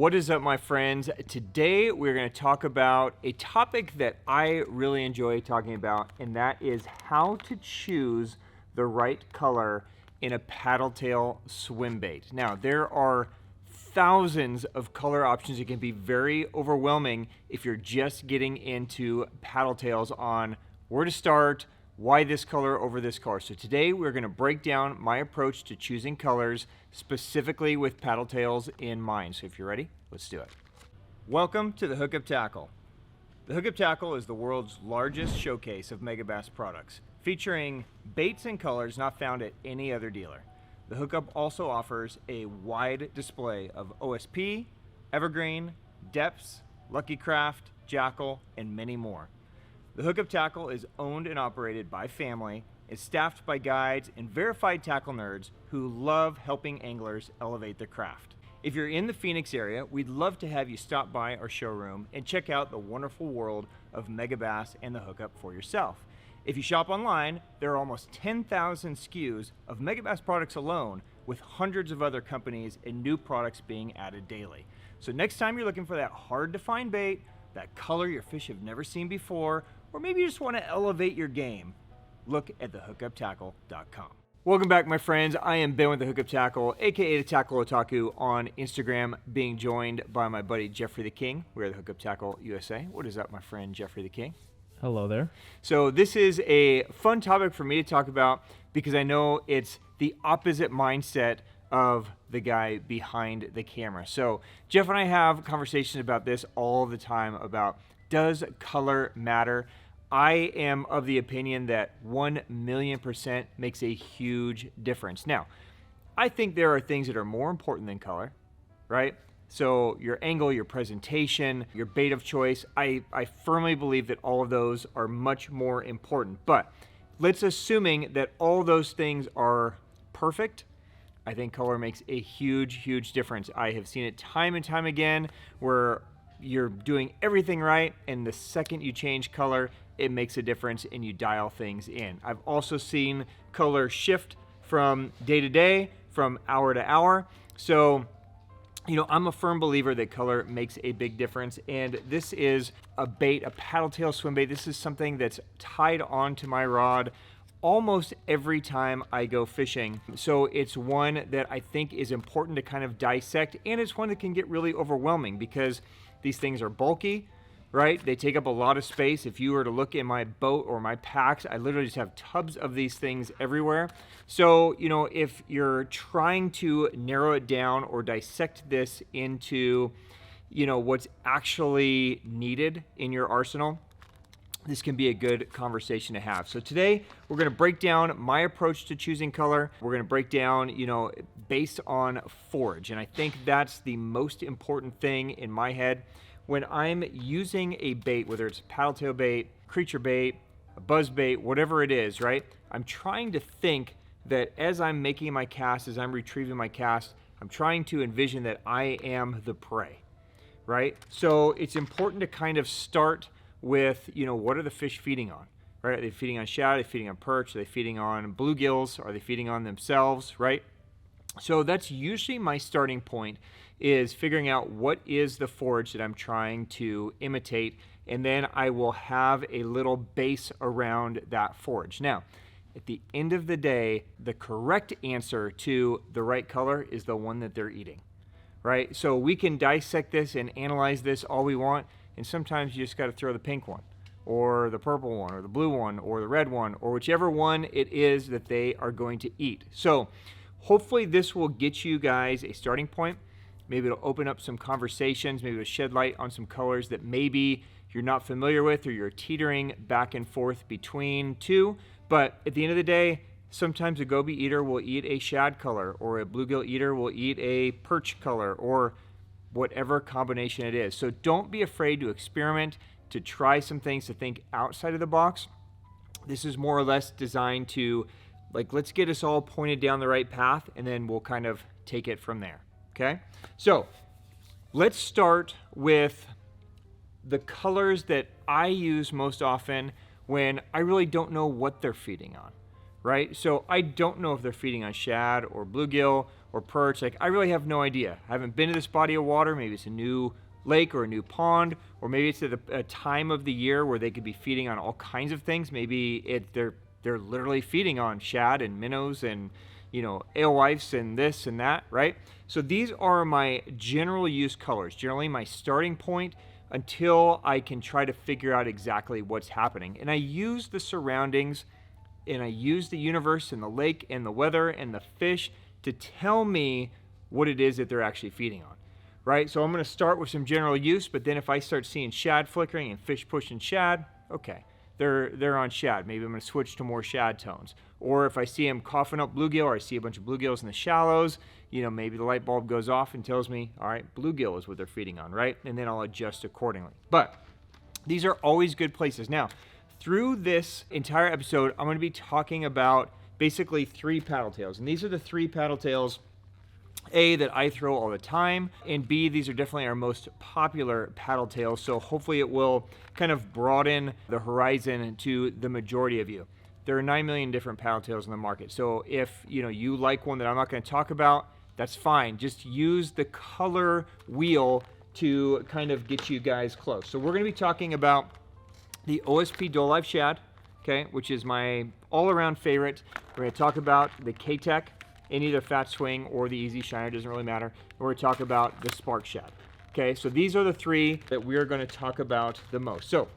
What is up, my friends? Today we're going to talk about a topic that I really enjoy talking about, and that is how to choose the right color in a paddle tail swim bait. Now, there are thousands of color options. It can be very overwhelming if you're just getting into paddle tails on where to start, why this color over this color. So today we're going to break down my approach to choosing colors specifically with paddle tails in mind. So if you're ready, let's do it. Welcome to the Hookup Tackle. The Hookup Tackle is the world's largest showcase of Megabass products, featuring baits and colors not found at any other dealer. The Hookup also offers a wide display of OSP, Evergreen, Depths, Lucky Craft, Jackal, and many more. The Hookup Tackle is owned and operated by family, is staffed by guides and verified tackle nerds who love helping anglers elevate their craft. If you're in the Phoenix area, we'd love to have you stop by our showroom and check out the wonderful world of Megabass and the Hookup for yourself. If you shop online, there are almost 10,000 SKUs of Megabass products alone, with hundreds of other companies and new products being added daily. So next time you're looking for that hard to find bait, that color your fish have never seen before, or maybe you just want to elevate your game, look at thehookuptackle.com. Welcome back, my friends. I am Ben with the Hookup Tackle, aka the Tackle Otaku on Instagram, being joined by my buddy Jeffrey the King. We're the Hookup Tackle USA. What is up, my friend Jeffrey the King? Hello there. So this is a fun topic for me to talk about because I know it's the opposite mindset of the guy behind the camera. So Jeff and I have conversations about this all the time about, does color matter? I am of the opinion that 1,000,000% makes a huge difference. Now, I think there are things that are more important than color, right? So your angle, your presentation, your bait of choice, I firmly believe that all of those are much more important. But let's assuming that all those things are perfect, I think color makes a huge, huge difference. I have seen it time and time again where you're doing everything right, and the second you change color, it makes a difference and you dial things in. I've also seen color shift from day to day, from hour to hour. So, you know, I'm a firm believer that color makes a big difference, and this is a bait, a paddle tail swim bait. This is something that's tied onto my rod almost every time I go fishing. So it's one that I think is important to kind of dissect, and it's one that can get really overwhelming because these things are bulky, right? They take up a lot of space. If you were to look in my boat or my packs, I literally just have tubs of these things everywhere. So, you know, if you're trying to narrow it down or dissect this into, you know, what's actually needed in your arsenal, this can be a good conversation to have. So today we're going to break down my approach to choosing color. We're going to break down, you know, based on forage. And I think that's the most important thing in my head. When I'm using a bait, whether it's a paddle tail bait, creature bait, a buzz bait, whatever it is, right? I'm trying to think that as I'm making my cast, as I'm retrieving my cast, I'm trying to envision that I am the prey, right? So it's important to kind of start with, you know, what are the fish feeding on, right? Are they feeding on shad? Are they feeding on perch? Are they feeding on bluegills? Are they feeding on themselves, right? So that's usually my starting point, is figuring out what is the forage that I'm trying to imitate, and then I will have a little base around that forage. Now, at the end of the day, the correct answer to the right color is the one that they're eating, right? So we can dissect this and analyze this all we want, and sometimes you just got to throw the pink one, or the purple one, or the blue one, or the red one, or whichever one it is that they are going to eat. So hopefully this will get you guys a starting point. Maybe it'll open up some conversations. Maybe it'll shed light on some colors that maybe you're not familiar with, or you're teetering back and forth between two. But at the end of the day, sometimes a goby eater will eat a shad color, or a bluegill eater will eat a perch color, or whatever combination it is. So don't be afraid to experiment, to try some things, to think outside of the box. This is more or less designed to, like, let's get us all pointed down the right path, and then we'll kind of take it from there, okay? So let's start with the colors that I use most often when I really don't know what they're feeding on, right? So I don't know if they're feeding on shad or bluegill or perch. Like, I really have no idea. I haven't been to this body of water. Maybe it's a new lake or a new pond, or maybe it's at a time of the year where they could be feeding on all kinds of things. Maybe they're literally feeding on shad and minnows and, you know, alewives and this and that, right? So these are my general use colors, generally my starting point until I can try to figure out exactly what's happening. And I use the surroundings and I use the universe and the lake and the weather and the fish to tell me what it is that they're actually feeding on, right? So I'm going to start with some general use, but then if I start seeing shad flickering and fish pushing shad, okay, they're on shad. Maybe I'm going to switch to more shad tones. Or if I see them coughing up bluegill, or I see a bunch of bluegills in the shallows, you know, maybe the light bulb goes off and tells me, all right, bluegill is what they're feeding on, right? And then I'll adjust accordingly. But these are always good places. Now, through this entire episode, I'm going to be talking about basically 3 paddle tails. And these are the 3 paddle tails, A, that I throw all the time, and B, these are definitely our most popular paddle tails. So hopefully it will kind of broaden the horizon to the majority of you. There are 9 million different paddle tails in the market. So if you like one that I'm not going to talk about, that's fine. Just use the color wheel to kind of get you guys close. So we're going to be talking about the OSP Dolive Shad, okay, which is my all-around favorite. We're going to talk about the Keitech in either Fat Swing or the Easy Shiner, doesn't really matter. And we're going to talk about the Spark Shad. Okay, so these are the 3 that we're going to talk about the most. So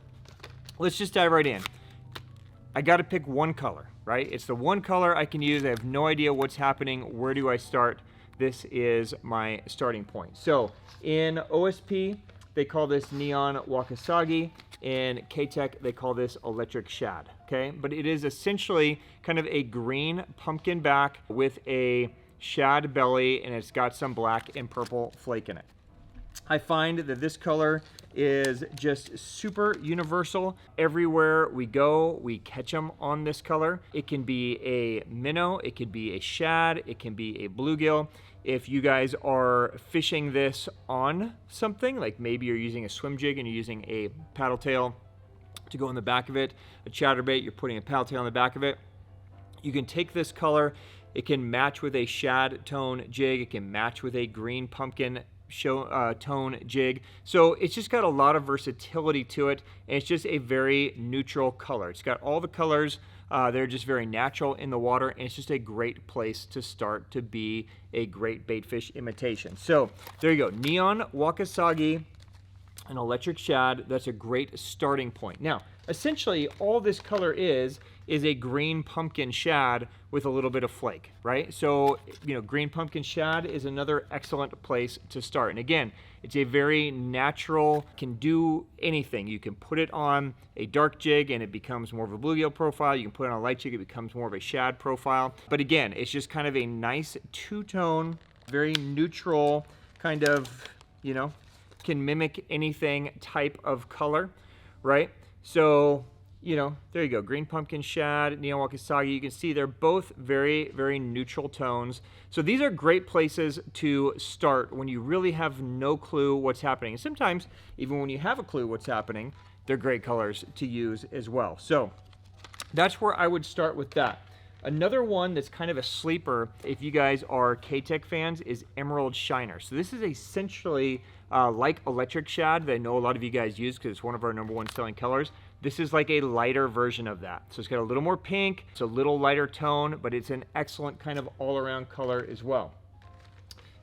let's just dive right in. I got to pick one color, right? It's the one color I can use. I have no idea what's happening. Where do I start? This is my starting point. So in OSP, they call this neon wakasagi. In Keitech, they call this electric shad, okay? But it is essentially kind of a green pumpkin back with a shad belly, and it's got some black and purple flake in it. I find that this color is just super universal. Everywhere we go, we catch them on this color. It can be a minnow, it could be a shad, it can be a bluegill. If you guys are fishing this on something, like maybe you're using a swim jig and you're using a paddle tail to go in the back of it, a chatterbait, you're putting a paddle tail on the back of it, you can take this color, it can match with a shad tone jig, it can match with a green pumpkin tone jig. So it's just got a lot of versatility to it, and it's just a very neutral color. It's got all the colors. They're just very natural in the water, and it's just a great place to start to be a great bait fish imitation. So there you go, neon wakasagi, an electric shad. That's a great starting point. Now, essentially, all this color is a green pumpkin shad with a little bit of flake, right? So, green pumpkin shad is another excellent place to start. And again, it's a very natural, can do anything. You can put it on a dark jig and it becomes more of a bluegill profile. You can put it on a light jig, it becomes more of a shad profile. But again, it's just kind of a nice two-tone, very neutral kind of, can mimic anything type of color, right? So, there you go. Green pumpkin shad, neon wakasagi. You can see they're both very, very neutral tones. So these are great places to start when you really have no clue what's happening. And sometimes, even when you have a clue what's happening, they're great colors to use as well. So that's where I would start with that. Another one that's kind of a sleeper, if you guys are Keitech fans, is Emerald Shiner. So this is essentially like electric shad that I know a lot of you guys use because it's one of our #1 selling colors. This is like a lighter version of that. So it's got a little more pink, it's a little lighter tone, but it's an excellent kind of all-around color as well.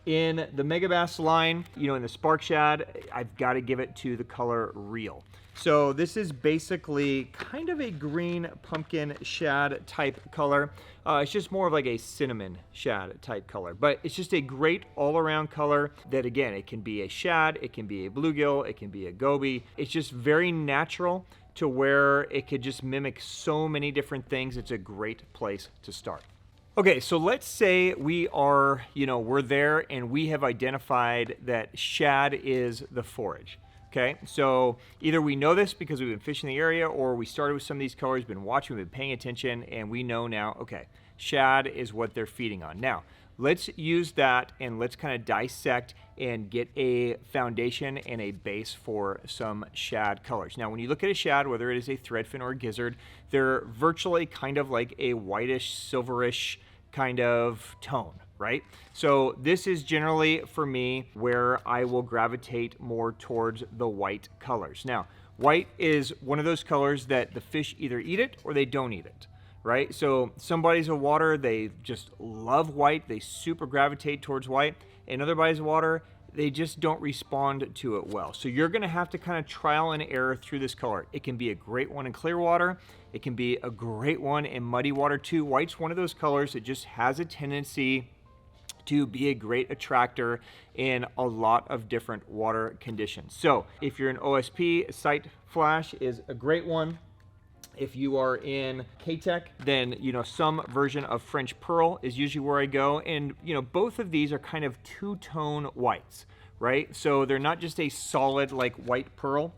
In the Megabass line, in the Spark Shad, I've got to give it to the color Real. So this is basically kind of a green pumpkin shad type color. It's just more of like a cinnamon shad type color, but it's just a great all-around color that, again, it can be a shad, it can be a bluegill, it can be a goby. It's just very natural to where it could just mimic so many different things. It's a great place to start. Okay, so let's say we are, we're there and we have identified that shad is the forage. Okay, so either we know this because we've been fishing the area, or we started with some of these colors, been watching, we've been paying attention, and we know now, okay, shad is what they're feeding on. Now, let's use that and let's kind of dissect and get a foundation and a base for some shad colors. Now, when you look at a shad, whether it is a threadfin or a gizzard, they're virtually kind of like a whitish, silverish kind of tone, right? So this is generally, for me, where I will gravitate more towards the white colors. Now, white is one of those colors that the fish either eat it or they don't eat it, right? So some bodies of water, they just love white. They super gravitate towards white. And other bodies of water, they just don't respond to it well. So you're gonna have to kind of trial and error through this color. It can be a great one in clear water. It can be a great one in muddy water too. White's one of those colors that just has a tendency to be a great attractor in a lot of different water conditions. So if you're an OSP, Sight Flash is a great one. If you are in Keitech, then, you know, some version of French Pearl is usually where I go. And, you know, both of these are kind of two-tone whites, right? So they're not just a solid like white pearl.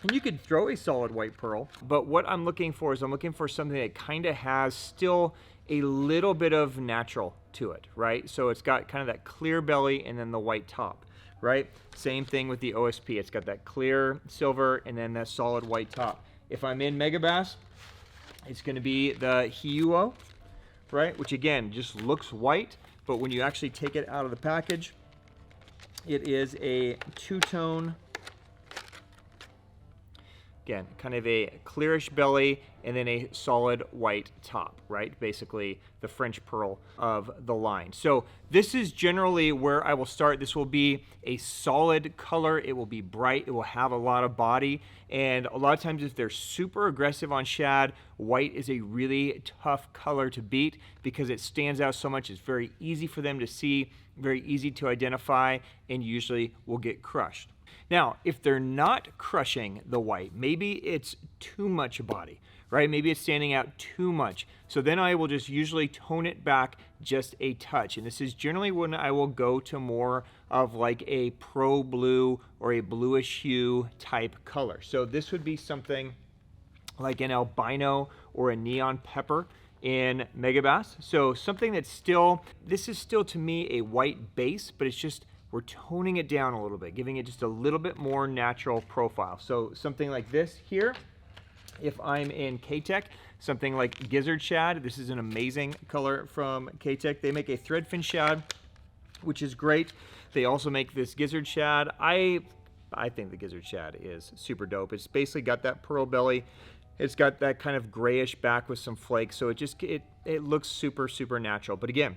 And you could throw a solid white pearl, but what I'm looking for is I'm looking for something that kind of has still a little bit of natural to it, right? So it's got kind of that clear belly and then the white top, right? Same thing with the OSP. It's got that clear silver and then that solid white top. If I'm in Megabass, it's going to be the Hiuo, right? Which again, just looks white, but when you actually take it out of the package, it is a two-tone, again, kind of a clearish belly and then a solid white top, right? Basically the French Pearl of the line. So this is generally where I will start. This will be a solid color. It will be bright. It will have a lot of body. And a lot of times if they're super aggressive on shad, white is a really tough color to beat because it stands out so much. It's very easy for them to see, very easy to identify, and usually will get crushed. Now, if they're not crushing the white, maybe it's too much body, right? Maybe it's standing out too much. So then I will just usually tone it back just a touch. And this is generally when I will go to more of like a pro blue or a bluish hue type color. So this would be something like an albino or a neon pepper in Megabass. So something that's still, this is still to me a white base, but it's just, we're toning it down a little bit, giving it just a little bit more natural profile. So something like this here, if I'm in Keitech, something like gizzard shad, this is an amazing color from Keitech. They make a threadfin shad, which is great. They also make this gizzard shad. I think the gizzard shad is super dope. It's basically got that pearl belly. It's got that kind of grayish back with some flakes. So it looks super, super natural. But again,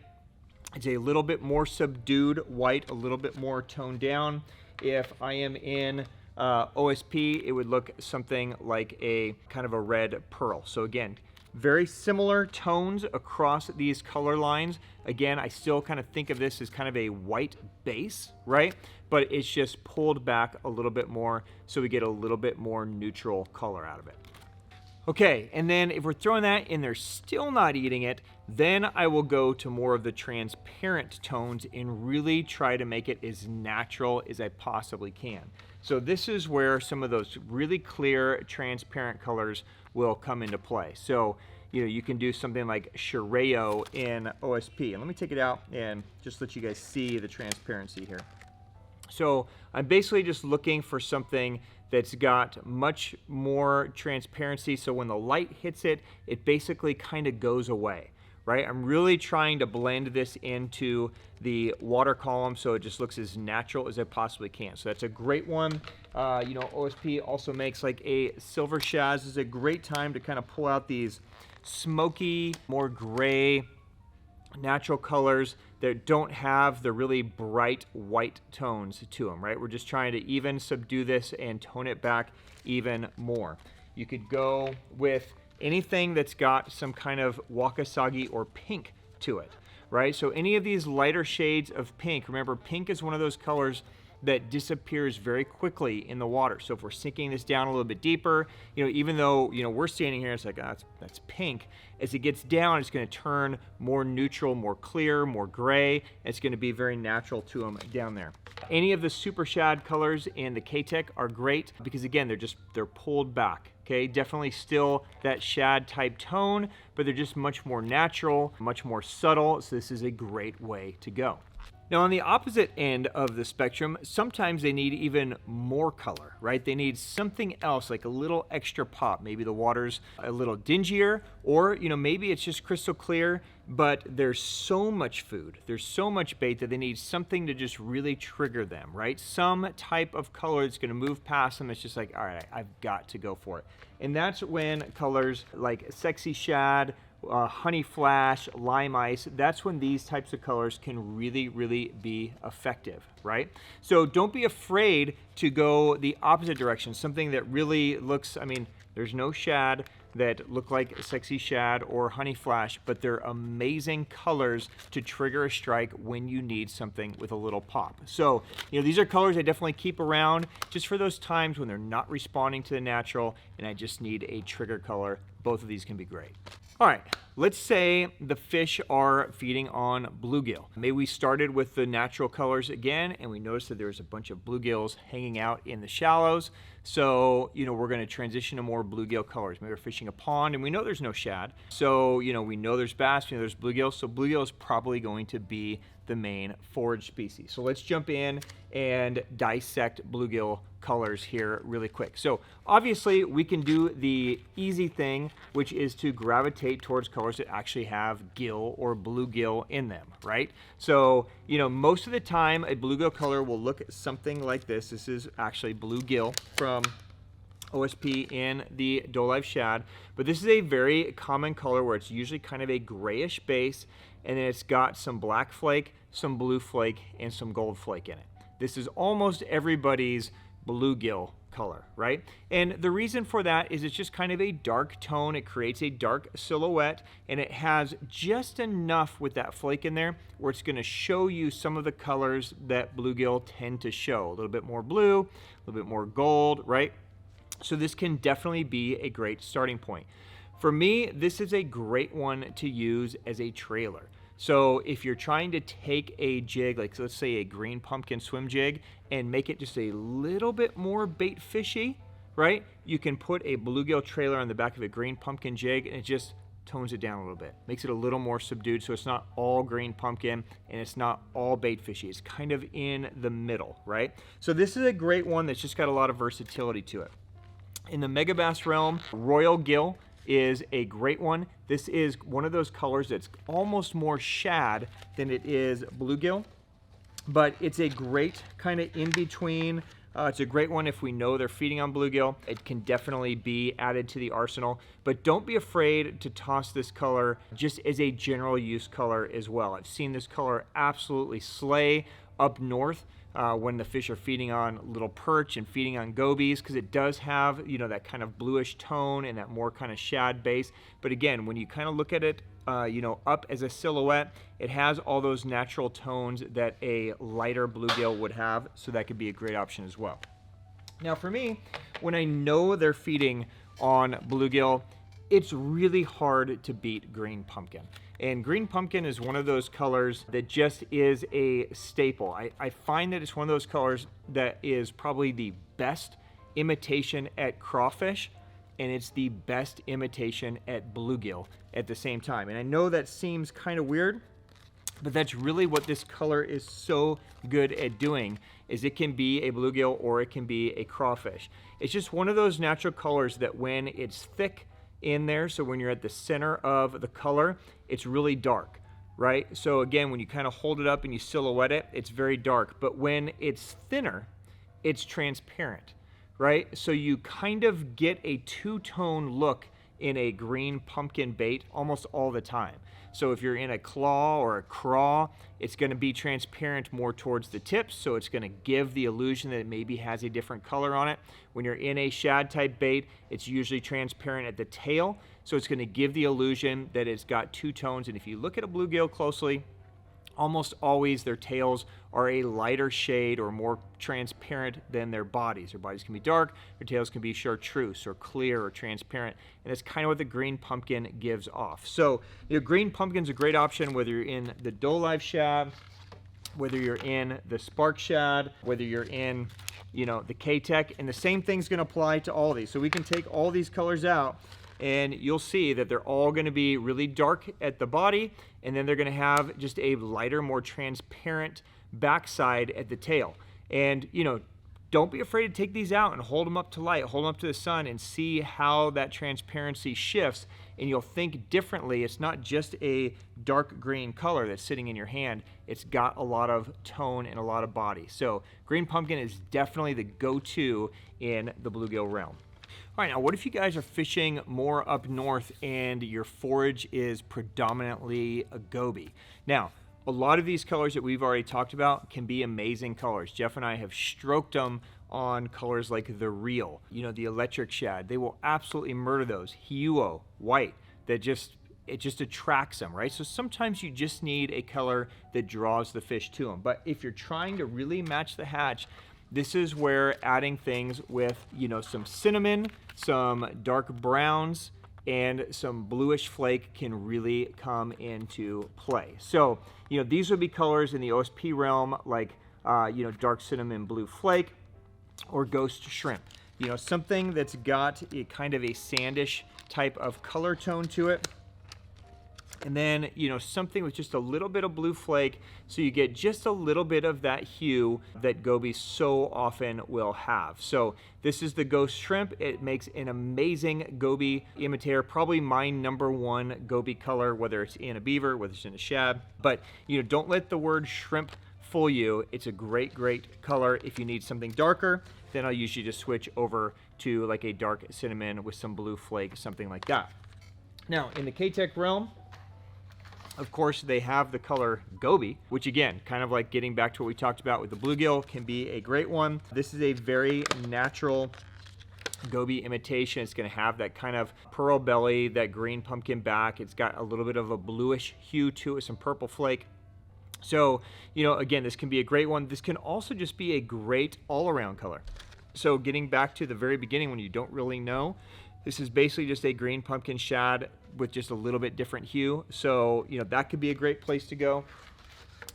it's a little bit more subdued white, a little bit more toned down. If I am in OSP, it would look something like a kind of a red pearl. So again, very similar tones across these color lines. Again, I still kind of think of this as kind of a white base, right? But it's just pulled back a little bit more so we get a little bit more neutral color out of it. Okay, and then if we're throwing that and they're still not eating it, then I will go to more of the transparent tones and really try to make it as natural as I possibly can. So this is where some of those really clear, transparent colors will come into play. So, you know, you can do something like Shireo in OSP. And let me take it out and just let you guys see the transparency here. So I'm basically just looking for something that's got much more transparency. So when the light hits it, it basically kind of goes away, right? I'm really trying to blend this into the water column so it just looks as natural as I possibly can. So that's a great one. You know, OSP also makes like a silver shad. This is a great time to kind of pull out these smoky, more gray, natural colors that don't have the really bright white tones to them, right? We're just trying to even subdue this and tone it back even more. You could go with anything that's got some kind of wakasagi or pink to it, right? So any of these lighter shades of pink, remember pink is one of those colors that disappears very quickly in the water. So if we're sinking this down a little bit deeper, you know, even though, you know, we're standing here, it's like, oh, that's pink. As it gets down, it's going to turn more neutral, more clear, more gray. It's going to be very natural to them down there. Any of the super shad colors in the Keitech are great because again, they're pulled back. Okay, definitely still that shad type tone, but they're just much more natural, much more subtle. So this is a great way to go. Now, on the opposite end of the spectrum, sometimes they need even more color, right? They need something else, like a little extra pop. Maybe the water's a little dingier, or maybe it's just crystal clear, but there's so much food, there's so much bait that they need something to just really trigger them, right? Some type of color that's going to move past them. It's just like, all right, I've got to go for it. And that's when colors like sexy shad, honey flash, lime ice, that's when these types of colors can really, really be effective, right? So don't be afraid to go the opposite direction, something that really looks, there's no shad that look like sexy shad or honey flash, but they're amazing colors to trigger a strike when you need something with a little pop. So, these are colors I definitely keep around just for those times when they're not responding to the natural and I just need a trigger color. Both of these can be great. All right, let's say the fish are feeding on bluegill. Maybe we started with the natural colors again, and we noticed that there's a bunch of bluegills hanging out in the shallows. So, we're gonna transition to more bluegill colors. Maybe we're fishing a pond and we know there's no shad. So, we know there's bass, we know there's bluegill. So bluegill is probably going to be the main forage species. So let's jump in and dissect bluegill colors here really quick. So obviously we can do the easy thing, which is to gravitate towards colors that actually have gill or bluegill in them, right? So, most of the time a bluegill color will look something like this. This is actually bluegill from OSP in the Dolive Shad, but this is a very common color where it's usually kind of a grayish base, and then it's got some black flake, some blue flake, and some gold flake in it. This is almost everybody's bluegill color, right? And the reason for that is it's just kind of a dark tone. It creates a dark silhouette, and it has just enough with that flake in there where it's going to show you some of the colors that bluegill tend to show. A little bit more blue, a little bit more gold, right? So this can definitely be a great starting point. For me, this is a great one to use as a trailer. So if you're trying to take a jig, like let's say a green pumpkin swim jig, and make it just a little bit more bait fishy, right? You can put a bluegill trailer on the back of a green pumpkin jig, and it just tones it down a little bit. Makes it a little more subdued, so it's not all green pumpkin and it's not all bait fishy. It's kind of in the middle, right? So this is a great one that's just got a lot of versatility to it. In the Megabass realm, Royal Gill is a great one. This is one of those colors that's almost more shad than it is bluegill, but it's a great kind of in between. It's a great one if we know they're feeding on bluegill. It can definitely be added to the arsenal, but don't be afraid to toss this color just as a general use color as well. I've seen this color absolutely slay up north when the fish are feeding on little perch and feeding on gobies, because it does have, that kind of bluish tone and that more kind of shad base. But again, when you kind of look at it, up as a silhouette, it has all those natural tones that a lighter bluegill would have, so that could be a great option as well. Now for me, when I know they're feeding on bluegill, it's really hard to beat green pumpkin. And green pumpkin is one of those colors that just is a staple. I find that it's one of those colors that is probably the best imitation at crawfish, and it's the best imitation at bluegill at the same time. And I know that seems kind of weird, but that's really what this color is so good at doing, is it can be a bluegill or it can be a crawfish. It's just one of those natural colors that when it's thick in there, so when you're at the center of the color, it's really dark, right? So again, when you kind of hold it up and you silhouette it, it's very dark. But when it's thinner, it's transparent, right? So you kind of get a two-tone look in a green pumpkin bait almost all the time. So if you're in a claw or a craw, it's going to be transparent more towards the tips, so it's going to give the illusion that it maybe has a different color on it. When you're in a shad type bait, it's usually transparent at the tail, so it's going to give the illusion that it's got two tones. And if you look at a bluegill closely, almost always their tails are a lighter shade or more transparent than their bodies. Their bodies can be dark, their tails can be chartreuse or clear or transparent, and that's kind of what the green pumpkin gives off. So, green pumpkin's a great option whether you're in the Dolive Shad, whether you're in the Spark Shad, whether you're in, the Keitech, and the same thing's going to apply to all these. So we can take all these colors out, and you'll see that they're all going to be really dark at the body, and then they're going to have just a lighter, more transparent backside at the tail. And, you know, don't be afraid to take these out and hold them up to light, hold them up to the sun, and see how that transparency shifts, and you'll think differently. It's not just a dark green color that's sitting in your hand. It's got a lot of tone and a lot of body. So green pumpkin is definitely the go-to in the bluegill realm. All right, now what if you guys are fishing more up north and your forage is predominantly a goby? Now, a lot of these colors that we've already talked about can be amazing colors. Jeff and I have stroked them on colors like the Reel, you know, the electric shad. They will absolutely murder those. Huo, white, it just attracts them, right? So sometimes you just need a color that draws the fish to them. But if you're trying to really match the hatch, this is where adding things with, you know, some cinnamon, some dark browns, and some bluish flake can really come into play. So, you know, these would be colors in the OSP realm like, you know, dark cinnamon blue flake or ghost shrimp. You know, something that's got a kind of a sandish type of color tone to it. And then, you know, something with just a little bit of blue flake, so you get just a little bit of that hue that gobies so often will have. So this is the ghost shrimp. It makes an amazing goby imitator, probably my #1 goby color, whether it's in a beaver, whether it's in a shad. But, you know, don't let the word shrimp fool you. It's a great, great color. If you need something darker, then I'll usually just switch over to like a dark cinnamon with some blue flake, something like that. Now, in the Keitech realm, of course, they have the color goby, which again, kind of like getting back to what we talked about with the bluegill, can be a great one. This is a very natural goby imitation. It's going to have that kind of pearl belly, that green pumpkin back. It's got a little bit of a bluish hue to it, some purple flake. So, you know, again, this can be a great one. This can also just be a great all-around color. So getting back to the very beginning when you don't really know, this is basically just a green pumpkin shad with just a little bit different hue. So, you know, that could be a great place to go.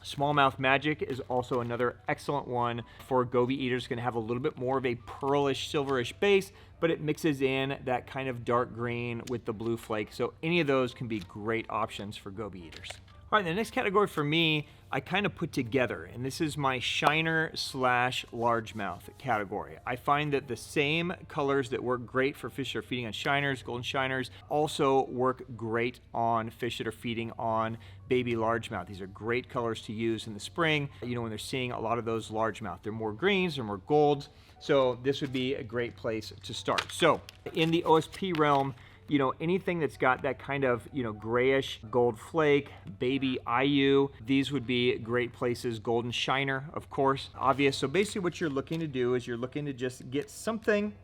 Smallmouth Magic is also another excellent one for goby eaters. It's going to have a little bit more of a pearlish, silverish base, but it mixes in that kind of dark green with the blue flake. So any of those can be great options for goby eaters. All right, the next category for me, I kind of put together, and this is my shiner / largemouth category. I find that the same colors that work great for fish that are feeding on shiners, golden shiners, also work great on fish that are feeding on baby largemouth. These are great colors to use in the spring, you know, when they're seeing a lot of those largemouth. They're more greens, they're more golds, so this would be a great place to start. So in the OSP realm, you know, anything that's got that kind of, you know, grayish gold flake, baby IU, these would be great places. Golden shiner, of course, obvious. So basically what you're looking to do is you're looking to just get something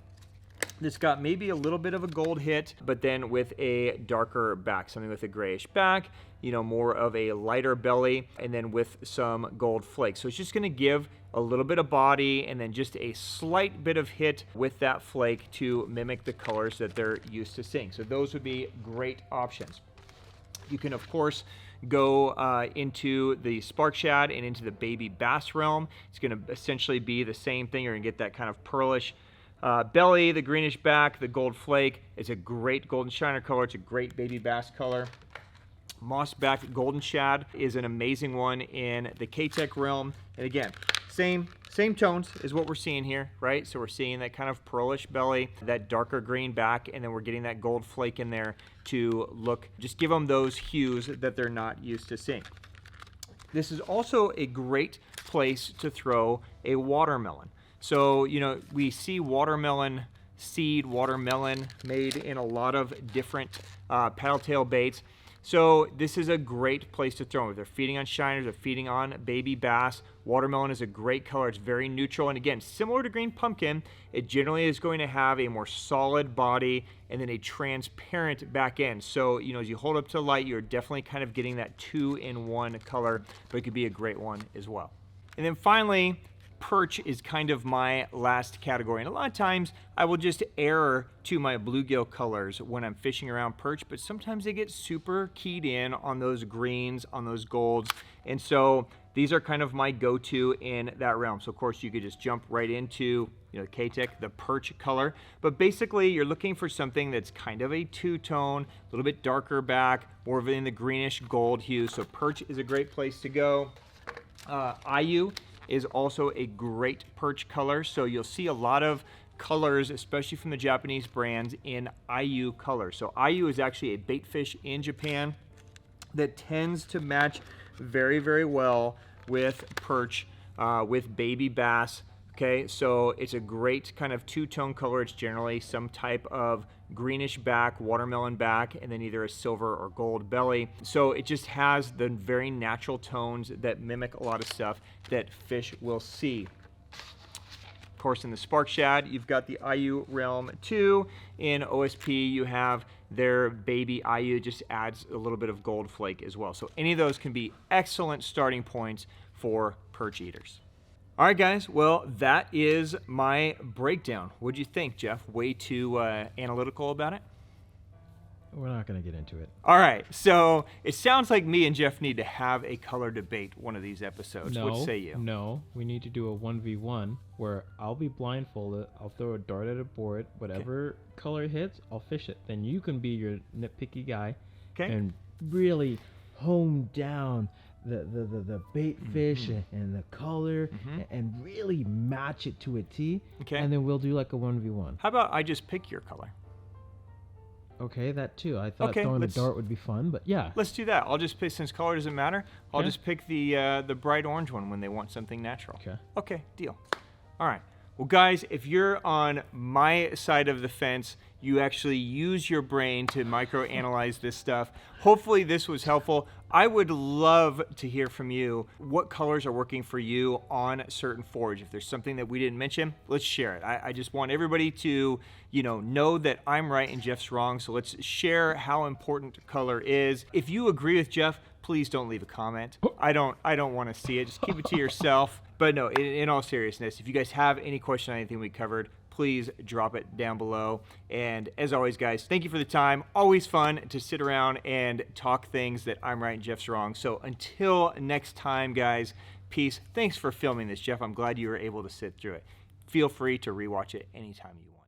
that's got maybe a little bit of a gold hit, but then with a darker back, something with a grayish back, you know, more of a lighter belly, and then with some gold flakes. So it's just gonna give a little bit of body and then just a slight bit of hit with that flake to mimic the colors that they're used to seeing. So those would be great options. You can, of course, go into the spark shad and into the baby bass realm. It's gonna essentially be the same thing. You're gonna get that kind of pearlish belly, the greenish back, the gold flake. It's a great golden shiner color. It's a great baby bass color. Mossback golden shad is an amazing one in the Keitech realm. And again, same tones is what we're seeing here, right? So we're seeing that kind of pearlish belly, that darker green back, and then we're getting that gold flake in there to look, just give them those hues that they're not used to seeing. This is also a great place to throw a watermelon. So, you know, we see watermelon seed, watermelon made in a lot of different paddle tail baits. So this is a great place to throw them. If they're feeding on shiners, they're feeding on baby bass, watermelon is a great color. It's very neutral. And again, similar to green pumpkin, it generally is going to have a more solid body and then a transparent back end. So, you know, as you hold up to light, you're definitely kind of getting that 2-in-1 color, but it could be a great one as well. And then finally, perch is kind of my last category. And a lot of times I will just err to my bluegill colors when I'm fishing around perch, but sometimes they get super keyed in on those greens, on those golds. And so these are kind of my go-to in that realm. So of course you could just jump right into, you know, Keitech, the perch color. But basically you're looking for something that's kind of a two-tone, a little bit darker back, more of in the greenish gold hue. So perch is a great place to go. Ayu is also a great perch color, so you'll see a lot of colors, especially from the Japanese brands, in Ayu color. So Ayu is actually a bait fish in Japan that tends to match very, very well with perch, with baby bass. Okay, so it's a great kind of two-tone color. It's generally some type of greenish back, watermelon back, and then either a silver or gold belly. So it just has the very natural tones that mimic a lot of stuff that fish will see. Of course, in the Spark Shad, you've got the Ayu Realm 2. In OSP, you have their baby Ayu, just adds a little bit of gold flake as well. So any of those can be excellent starting points for perch eaters. All right, guys, well, that is my breakdown. What'd you think, Jeff? Way too analytical about it? We're not going to get into it. All right, so it sounds like me and Jeff need to have a color debate one of these episodes. No, what say you? No, we need to do a 1v1 where I'll be blindfolded, I'll throw a dart at a board, whatever color hits, I'll fish it. Then you can be your nitpicky guy and really hone down the bait fish and the color and really match it to a T. Okay. And then we'll do like a 1v1. How about I just pick your color? Okay, that too. I thought throwing a dart would be fun, but yeah. Let's do that. I'll just pick, since color doesn't matter, I'll just pick the bright orange one when they want something natural. Okay. Okay, deal. All right. Well, guys, if you're on my side of the fence, you actually use your brain to microanalyze this stuff. Hopefully this was helpful. I would love to hear from you. What colors are working for you on certain forage? If there's something that we didn't mention, let's share it. I just want everybody to, know that I'm right and Jeff's wrong. So let's share how important color is. If you agree with Jeff, please don't leave a comment. I don't want to see it. Just keep it to yourself. But no, in all seriousness, if you guys have any question on anything we covered, please drop it down below. And as always, guys, thank you for the time. Always fun to sit around and talk things that I'm right and Jeff's wrong. So until next time, guys, peace. Thanks for filming this, Jeff. I'm glad you were able to sit through it. Feel free to rewatch it anytime you want.